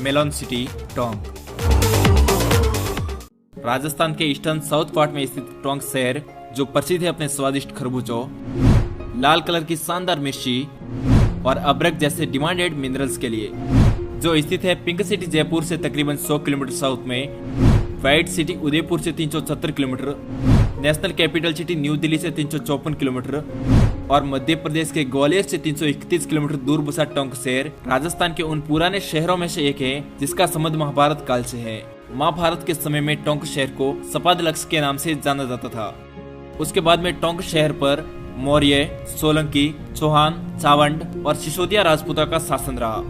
Malone city Tonk. Rajasthan के eastern south part में स्थित टोंक शहर जो प्रसिद्ध है अपने स्वादिष्ट खरबूजों, लाल कलर की शानदार मिर्ची और अब्रक जैसे डिमांडेड मिनरल्स के लिए, जो स्थित है पिंक सिटी जयपुर से तकरीबन 100 किलोमीटर साउथ में, व्हाइट सिटी उदयपुर से 370 kilometre, national capital city new Delhi से 354 किलोमीटर और मध्य प्रदेश के ग्वालियर से 331 किलोमीटर दूर बसा टोंक शहर राजस्थान के उन पुराने शहरों में से एक है जिसका संबंध महाभारत काल से है। महाभारत के समय में टोंक शहर को सपादलक्ष के नाम से जाना जाता था। उसके बाद में टोंक शहर पर मौर्य, सोलंकी, चौहान, चावंड और सिसोदिया राजपूतों का शासन रहा।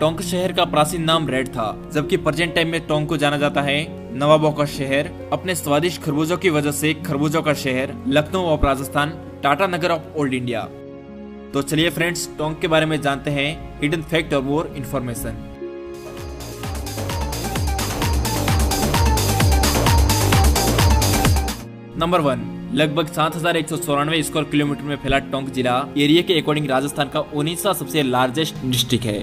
टोंक शहर का प्राचीन नाम रेड था, जबकि प्रेजेंट टाइम में टोंक को जाना जाता है नवाबों का शहर, अपने स्वादिष्ट खरबूजों की वजह से खरबूजों का शहर, Lucknow of Rajasthan, Tata Nagar of old India. तो चलिए फ्रेंड्स, टोंक के बारे में जानते हैं हिडन फैक्ट और मोर इन्फॉर्मेशन। नंबर 1, लगभग 7194 स्क्वायर किलोमीटर में फैला टोंक जिला एरिया के अकॉर्डिंग राजस्थान का 19वां सबसे लार्जेस्ट डिस्ट्रिक्ट है,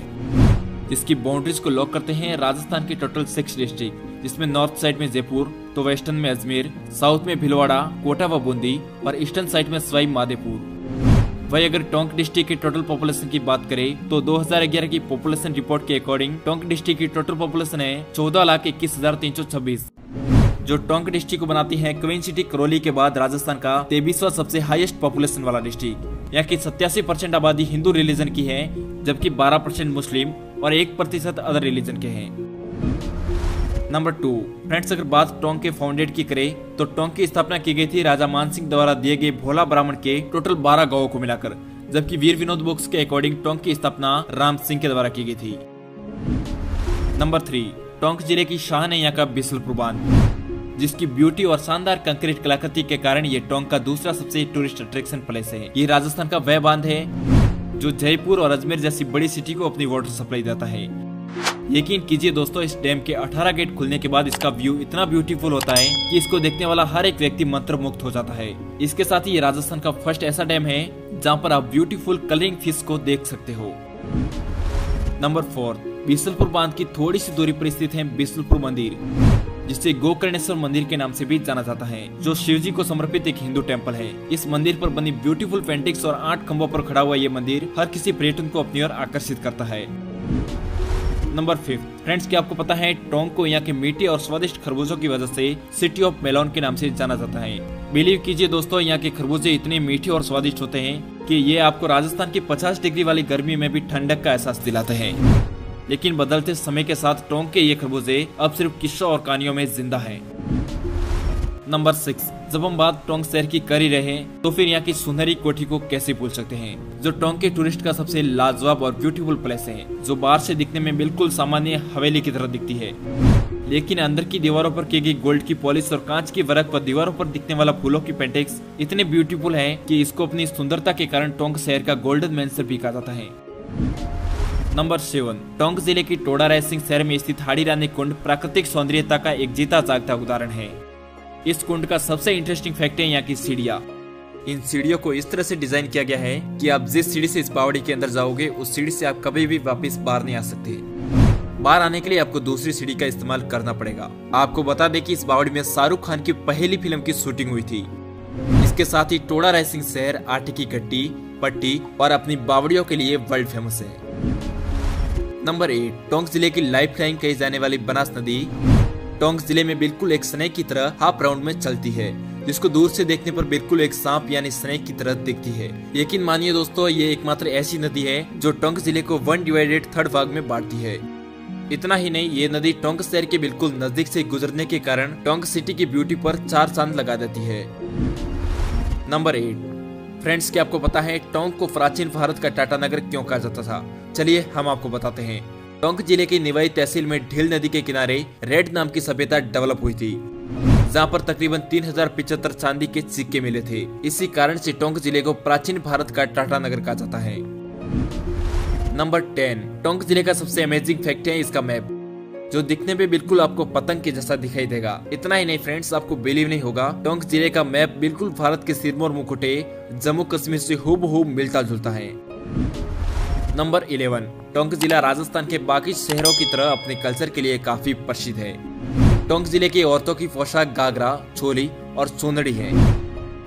जिसकी बाउंड्रीज को लॉक करते हैं राजस्थान के टोटल 6 डिस्ट्रिक्ट, जिसमें नॉर्थ साइड में जयपुर, तो वेस्टर्न में अजमेर, साउथ में भीलवाड़ा, कोटा व बूंदी और ईस्टर्न साइड में सवाई माधोपुर। वही अगर टोंक डिस्ट्रिक्ट की टोटल पॉपुलेशन की बात करें तो 2011 की पॉपुलेशन रिपोर्ट के अकॉर्डिंग टोंक डिस्ट्रिक्ट की टोटल पॉपुलेशन है 14,21,326, जो टोंक डिस्ट्रिक्ट को बनाती है क्वीन सिटी करौली के बाद राजस्थान का 23वां सबसे हाईएस्ट पॉपुलेशन वाला डिस्ट्रिक्ट। यहाँ की 87% आबादी हिंदू रिलीजन की है, जबकि 12% मुस्लिम और 1% अदर रिलीजन के हैं। नंबर 2, फ्रेंड्स, अगर बात टोंक के फाउंडेड की करें तो टोंक की स्थापना की गई थी राजा मानसिंह द्वारा दिए गए भोला ब्राह्मण के टोटल 12 गांवों को मिलाकर, जबकि वीर विनोद बुक्स के अकॉर्डिंग टोंक की स्थापना राम सिंह के द्वारा की गई थी। नंबर 3, टोंक जिले की शान है यहाँ का बिसलपुर बांध, जिसकी ब्यूटी और शानदार कंक्रीट कलाकृति के कारण ये टोंक का दूसरा सबसे टूरिस्ट अट्रैक्शन प्लेस है। ये राजस्थान का वह बांध है जो जयपुर और अजमेर जैसी बड़ी सिटी को अपनी वाटर सप्लाई देता है। यकीन कीजिए दोस्तों, इस डैम के 18 गेट खुलने के बाद इसका व्यू इतना ब्यूटीफुल होता है कि इसको देखने वाला हर एक व्यक्ति मंत्रमुग्ध हो जाता है। इसके साथ ही ये राजस्थान का फर्स्ट ऐसा डैम है जहाँ पर आप ब्यूटीफुल कलरिंग फिश को देख सकते हो। नंबर 4, बिसलपुर बांध की थोड़ी सी दूरी पर स्थित है बिसलपुर मंदिर, जिसे गोकर्णेश्वर मंदिर के नाम से भी जाना जाता है, जो शिवजी को समर्पित एक हिंदू टेंपल है। इस मंदिर पर बनी ब्यूटीफुल पेंटिंग्स और 8 खंभों पर खड़ा हुआ ये मंदिर हर किसी पर्यटन को अपनी ओर आकर्षित करता है। नंबर 5, फ्रेंड्स, क्या आपको पता है टोंक को यहाँ के मीठे और स्वादिष्ट खरबूजों की वजह से सिटी ऑफ मेलोन के नाम से जाना जाता है। बिलीव कीजिए दोस्तों, यहाँ के खरबूजे इतने मीठे और स्वादिष्ट होते हैं कि ये आपको राजस्थान की 50 डिग्री वाली गर्मी में भी ठंडक का एहसास दिलाते हैं। लेकिन बदलते समय के साथ टोंक के ये खरबूजे अब सिर्फ किस्सों और कहानियों में जिंदा हैं। नंबर 6, जब हम बात टोंक शहर की कर ही रहे तो फिर यहाँ की सुनहरी कोठी को कैसे भूल सकते हैं, जो टोंक के टूरिस्ट का सबसे लाजवाब और ब्यूटीफुल प्लेस है, जो बाहर से दिखने में बिल्कुल सामान्य हवेली की तरह दिखती है, लेकिन अंदर की दीवारों पर की गई गोल्ड की पॉलिश और कांच की वर्क पर दीवारों पर दिखने वाला फूलों की पेंटिंग्स इतने ब्यूटीफुल है कि इसको अपनी सुंदरता के कारण टोंक शहर का गोल्डन मैंशन भी कहा जाता है। नंबर 7, टोंक जिले की टोडा रायसिंह शहर में स्थित हाड़ी रानी कुंड प्राकृतिक सौंदर्यता का एक जीता जागता उदाहरण है। इस कुंड का सबसे इंटरेस्टिंग फैक्ट है यहाँ की सीढ़ियाँ। इन सीढ़ियों को इस तरह से डिजाइन किया गया है कि आप जिस सीढ़ी से इस बावड़ी के अंदर जाओगे उस सीढ़ी से आप कभी भी वापस बाहर नहीं आ सकते। बाहर आने के लिए आपको दूसरी सीढ़ी का इस्तेमाल करना पड़ेगा। आपको बता दें कि इस बावड़ी में शाहरुख खान की पहली फिल्म की शूटिंग हुई थी। इसके साथ ही टोडा रायसिंह शहर आटे की गट्टी, पट्टी और अपनी बावड़ियों के लिए वर्ल्ड फेमस है। नंबर 8, टोंक जिले की लाइफ लाइन कही जाने वाली बनास नदी टोंक जिले में बिल्कुल एक स्नेक की तरह हाफ राउंड में चलती है, जिसको दूर से देखने पर बिल्कुल एक सांप यानी स्नेक की तरह दिखती है। यकीन मानिए दोस्तों, ये एकमात्र ऐसी नदी है जो टोंक जिले को 1/3 भाग में बांटती है। इतना ही नहीं, ये नदी टोंक शहर के बिल्कुल नजदीक से गुजरने के कारण टोंक सिटी की ब्यूटी पर 4 चांद लगा देती है। नंबर 8, फ्रेंड्स, क्या आपको पता है टोंक को प्राचीन भारत का टाटा नगर क्यों कहा जाता था? चलिए हम आपको बताते हैं। टोंक जिले की निवाई तहसील में ढील नदी के किनारे रेड नाम की सभ्यता डेवलप हुई थी, जहां पर तकरीबन 3075 चांदी के सिक्के मिले थे। इसी कारण से टोंक जिले को प्राचीन भारत का टाटा नगर कहा जाता है। नंबर 10, टोंक जिले का सबसे अमेजिंग फैक्ट है इसका मैप, जो दिखने में बिल्कुल आपको पतंग के जैसा दिखाई देगा। इतना ही नहीं फ्रेंड्स, आपको बिलीव नहीं होगा, टोंक जिले का मैप बिल्कुल भारत के सिरमौर मुकुटे जम्मू कश्मीर से हूबहू मिलता जुलता है। नंबर 11, टोंक जिला राजस्थान के बाकी शहरों की तरह अपने कल्चर के लिए काफी प्रसिद्ध है। टोंक जिले की औरतों की पोशाक घाघरा, चोली और चुंदड़ी है,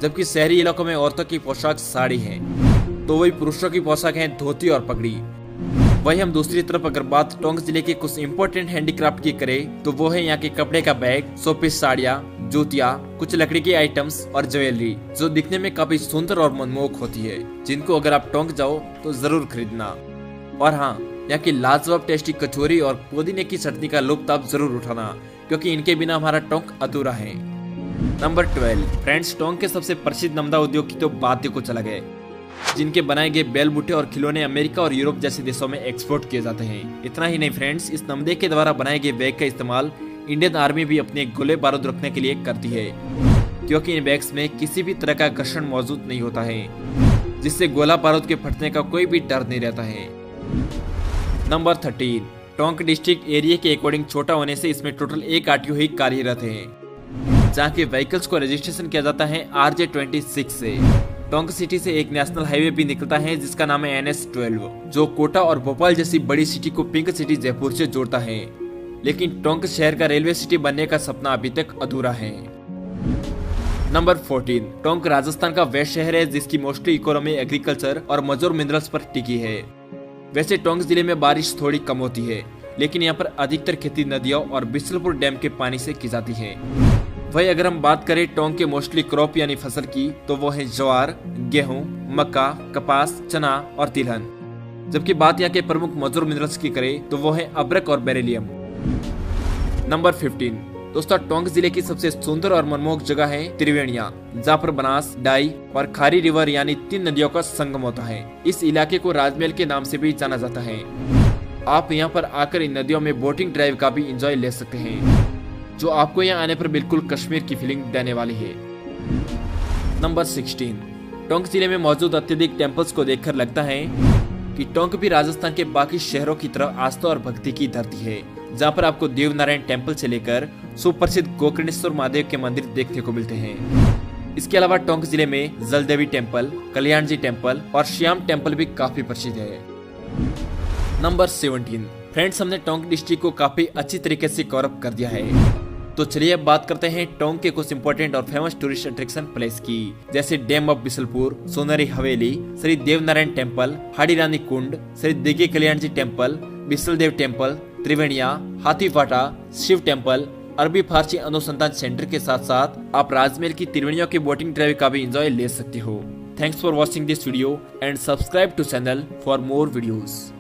जबकि शहरी इलाकों में औरतों की पोशाक साड़ी है, तो वही पुरुषों की पोशाक है धोती और पगड़ी। वही हम दूसरी तरफ अगर बात टोंक जिले के कुछ इम्पोर्टेंट हैंडीक्राफ्ट की करें तो वो है यहाँ के कपड़े का बैग, शोपीस साड़ियाँ, जूतियाँ, कुछ लकड़ी के आइटम्स और ज्वेलरी, जो दिखने में काफी सुंदर और मनमोहक होती है, जिनको अगर आप टोंक जाओ तो जरूर खरीदना। और हाँ, यहाँ की लाजवाब टेस्टी कचौरी और पुदीने की चटनी का लुत्फ आप जरूर उठाना, क्योंकि इनके बिना हमारा टोंक अधूरा है। नंबर 12, फ्रेंड्स, टोंक के सबसे प्रसिद्ध नमदा उद्योग की तो बात ही कुछ अलग है, जिनके बनाए गए बैल बूटे और खिलौने अमेरिका और यूरोप जैसे देशों में एक्सपोर्ट किए जाते हैं। इतना ही नहीं फ्रेंड्स, इस नमदे के द्वारा बनाए गए बैग का इस्तेमाल इंडियन आर्मी भी अपने गोले बारूद रखने के लिए करती है, क्योंकि इन बैग्स में किसी भी तरह का घर्षण मौजूद नहीं होता है, जिससे गोला बारूद के फटने का कोई भी डर नहीं रहता है। नंबर 13, टोंक डिस्ट्रिक्ट एरिया के अकॉर्डिंग छोटा होने से इसमें टोटल 1 आरटीओ ही कार्यरत है, जहाँ के व्हीकल्स को रजिस्ट्रेशन किया जाता है RJ26 से। टोंक सिटी से एक नेशनल हाईवे भी निकलता है जिसका नाम है NS12, जो कोटा और भोपाल जैसी बड़ी सिटी को पिंक सिटी जयपुर से जोड़ता है, लेकिन टोंक शहर का रेलवे सिटी बनने का सपना अभी तक अधूरा है। नंबर 14, टोंक राजस्थान का वह शहर है जिसकी मोस्टली इकोनॉमी एग्रीकल्चर और मजूर मिनरल्स पर टिकी है। वैसे टोंक जिले में बारिश थोड़ी कम होती है, लेकिन यहाँ पर अधिकतर खेती नदियों और बिसलपुर डैम के पानी से की जाती है। वही अगर हम बात करें टोंक के मोस्टली क्रॉप यानी फसल की, तो वो है ज्वार, गेहूं, मक्का, कपास, चना और तिलहन। जबकि बात यहाँ के प्रमुख मजूर मिनरल्स की करें तो वो है अब्रक और बेरिलियम। नंबर 15, दोस्तों, टोंक जिले की सबसे सुंदर और मनमोहक जगह है त्रिवेणिया, जहाँ पर बनास, डाई और खारी रिवर यानी 3 नदियों का संगम होता है। इस इलाके को राजमहल के नाम से भी जाना जाता है। आप यहाँ पर आकर इन नदियों में बोटिंग ड्राइव का भी एंजॉय ले सकते हैं, जो आपको यहाँ आने पर बिल्कुल कश्मीर की फीलिंग देने वाली है। नंबर 16, टोंक जिले में मौजूद अत्यधिक टेम्पल्स को देखकर लगता है कि टोंक भी राजस्थान के बाकी शहरों की तरह आस्था और भक्ति की धरती है, जहाँ पर आपको देवनारायण टेम्पल से लेकर सुप्रसिद्ध गोकर्णेश्वर महादेव के मंदिर देखने को मिलते हैं। इसके अलावा टोंक जिले में जलदेवी टेम्पल, कल्याण जी टेम्पल और श्याम टेम्पल भी काफी प्रसिद्ध है। नंबर 17, फ्रेंड्स, हमने टोंक डिस्ट्रिक्ट को काफी अच्छी तरीके से कवर अप कर दिया है, तो चलिए अब बात करते हैं टोंक के कुछ इंपॉर्टेंट और फेमस टूरिस्ट अट्रैक्शन प्लेस की, जैसे डैम ऑफ बिसलपुर, सोनेरी हवेली, श्री देवनारायण टेम्पल, हाड़ी रानी कुंड, श्री दिग्गी कल्याण जी टेम्पल, बिसल देव टेम्पल, त्रिवेणिया, हाथीफाटा, शिव टेम्पल, अरबी फारसी अनुसंधान सेंटर के साथ साथ आप राजमहल की त्रिवेणियों की बोटिंग ड्राइव का भी एंजॉय ले सकते हो। Thanks for watching this video and subscribe to channel for more videos.